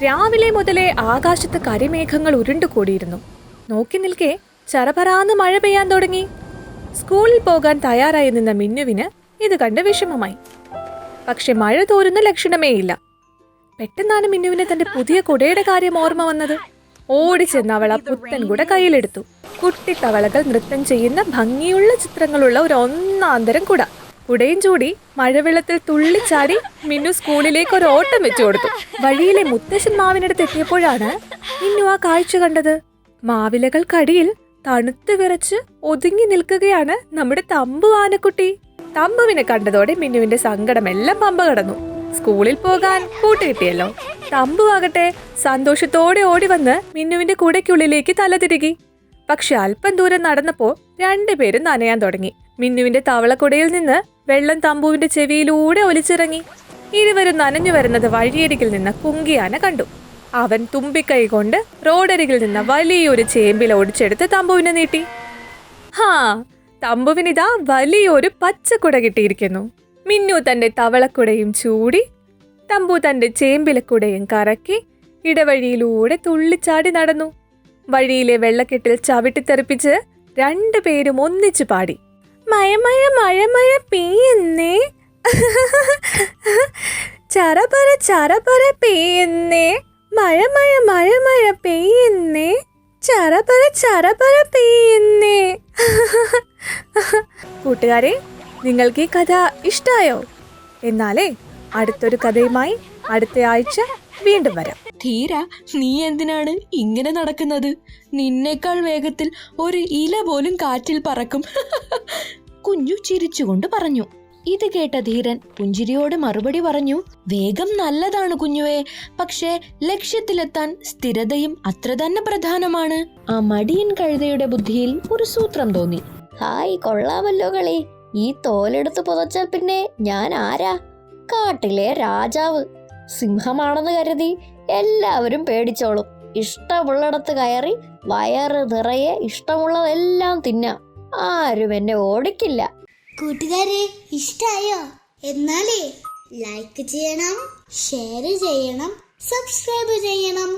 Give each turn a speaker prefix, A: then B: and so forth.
A: രാവിലെ മുതലേ ആകാശത്ത് കരിമേഘങ്ങൾ ഉരുണ്ടുകൂടിയിരുന്നു. നോക്കി നിൽക്കെ ചറപറാന്ന് മഴ പെയ്യാൻ തുടങ്ങി. സ്കൂളിൽ പോകാൻ തയ്യാറായി നിന്ന മിന്നുവിന് ഇത് കണ്ട് വിഷമമായി. പക്ഷെ മഴ തോരുന്ന ലക്ഷണമേയില്ല. പെട്ടെന്നാണ് മിന്നുവിന് തന്റെ പുതിയ കുടയുടെ കാര്യം ഓർമ്മ വന്നത്. ഓടിച്ചെന്ന് അവൾ ആ പുത്തൻ കുട കയ്യിലെടുത്തു. കുട്ടിത്തവളകൾ നൃത്തം ചെയ്യുന്ന ഭംഗിയുള്ള ചിത്രങ്ങളുള്ള ഒരു ഒന്നാന്തരം കുട. കുടയും ചൂടി മഴവെള്ളത്തിൽ തുള്ളിച്ചാടി മിന്നു സ്കൂളിലേക്ക് ഒരു ഓട്ടം വെച്ചു കൊടുത്തു. വഴിയിലെ മുത്തശ്ശൻ മാവിനടുത്ത് എത്തിയപ്പോഴാണ് മിന്നു ആ കാഴ്ച കണ്ടത്. മാവിലകൾക്കടിയിൽ തണുത്തു വിറച്ച് ഒതുങ്ങി നിൽക്കുകയാണ് നമ്മുടെ തമ്പു ആനക്കുട്ടി. തമ്പുവിനെ കണ്ടതോടെ മിന്നുവിന്റെ സങ്കടമെല്ലാം പമ്പ കടന്നു. സ്കൂളിൽ പോകാൻ കൂട്ടുകിട്ടിയല്ലോ. തമ്പു ആകട്ടെ സന്തോഷത്തോടെ ഓടി വന്ന് മിന്നുവിന്റെ കുടയ്ക്കുള്ളിലേക്ക് തലതിരുകി. പക്ഷെ അല്പം ദൂരം നടന്നപ്പോൾ രണ്ടുപേരും നനയാൻ തുടങ്ങി. മിന്നുവിന്റെ തവളക്കുടയിൽ നിന്ന് വെള്ളം തമ്പുവിന്റെ ചെവിയിലൂടെ ഒലിച്ചിറങ്ങി. ഇരുവരും നനഞ്ഞു വരുന്നത് വഴിയരികിൽ നിന്ന് കുങ്കിയാന കണ്ടു. അവൻ തുമ്പിക്കൈ കൊണ്ട് റോഡരികിൽ നിന്ന് വലിയൊരു ചേമ്പില ഒടിച്ചെടുത്ത് തമ്പുവിനെ നീട്ടി. തമ്പുവിനിതാ വലിയൊരു പച്ചക്കുട കിട്ടിയിരിക്കുന്നു. മിന്നു തന്റെ തവളക്കുടയും ചൂടി, തമ്പു തന്റെ ചേമ്പിലക്കുടയും കറക്കി ഇടവഴിയിലൂടെ തുള്ളിച്ചാടി നടന്നു. വഴിയിലെ വെള്ളക്കെട്ടിൽ ചവിട്ടിത്തെറിപ്പിച്ച് രണ്ടുപേരും ഒന്നിച്ചു പാടി. മഴമഴ മഴമഴ പെയ്യുന്നേ, ചറപറ ചറപറ പെയ്യുന്നേ, മഴമഴ മഴമഴ പെയ്യുന്നേ, ചറപറ ചറപറ പെയ്യുന്നേ. കൂട്ടുകാരെ, നിങ്ങൾക്ക് ഈ കഥ ഇഷ്ടായോ? എന്നാലേ അടുത്തൊരു കഥയുമായി അടുത്ത ആഴ്ച വീണ്ടും വരാം.
B: ധീര, നീ എന്തിനാണ് ഇങ്ങനെ നടക്കുന്നത്? നിന്നേക്കാൾ വേഗത്തിൽ ഒരു ഇല പോലും കാറ്റിൽ പറക്കും. കുഞ്ഞു ചിരിച്ചുകൊണ്ട് പറഞ്ഞു. ഇത് കേട്ട ധീരൻ പുഞ്ചിരിയോട് മറുപടി പറഞ്ഞു. വേഗം നല്ലതാണ് കുഞ്ഞുവേ, പക്ഷേ ലക്ഷ്യത്തിലെത്താൻ സ്ഥിരതയും അത്ര തന്നെ പ്രധാനമാണ്. ആ മടിയൻ കഴുതയുടെ ബുദ്ധിയിൽ ഒരു സൂത്രം തോന്നി.
C: ഹായ്, കൊള്ളാമല്ലോ കളി. ഈ തോലെടുത്ത് പുതച്ചാൽ പിന്നെ ഞാൻ ആരാ? കാട്ടിലെ രാജാവ്. സിംഹമാണെന്ന് കരുതി എല്ലാവരും പേടിച്ചോളും. ഇഷ്ടമുള്ളിടത്ത് കയറി വയറ് നിറയെ ഇഷ്ടമുള്ളതെല്ലാം തിന്നാം. ആരും എന്നെ ഓടിക്കില്ല.
D: കൂട്ടുകാരെ, ഇഷ്ടായോ? എന്നാലേ ലൈക്ക് ചെയ്യണം, ഷെയർ ചെയ്യണം, സബ്സ്ക്രൈബ് ചെയ്യണം.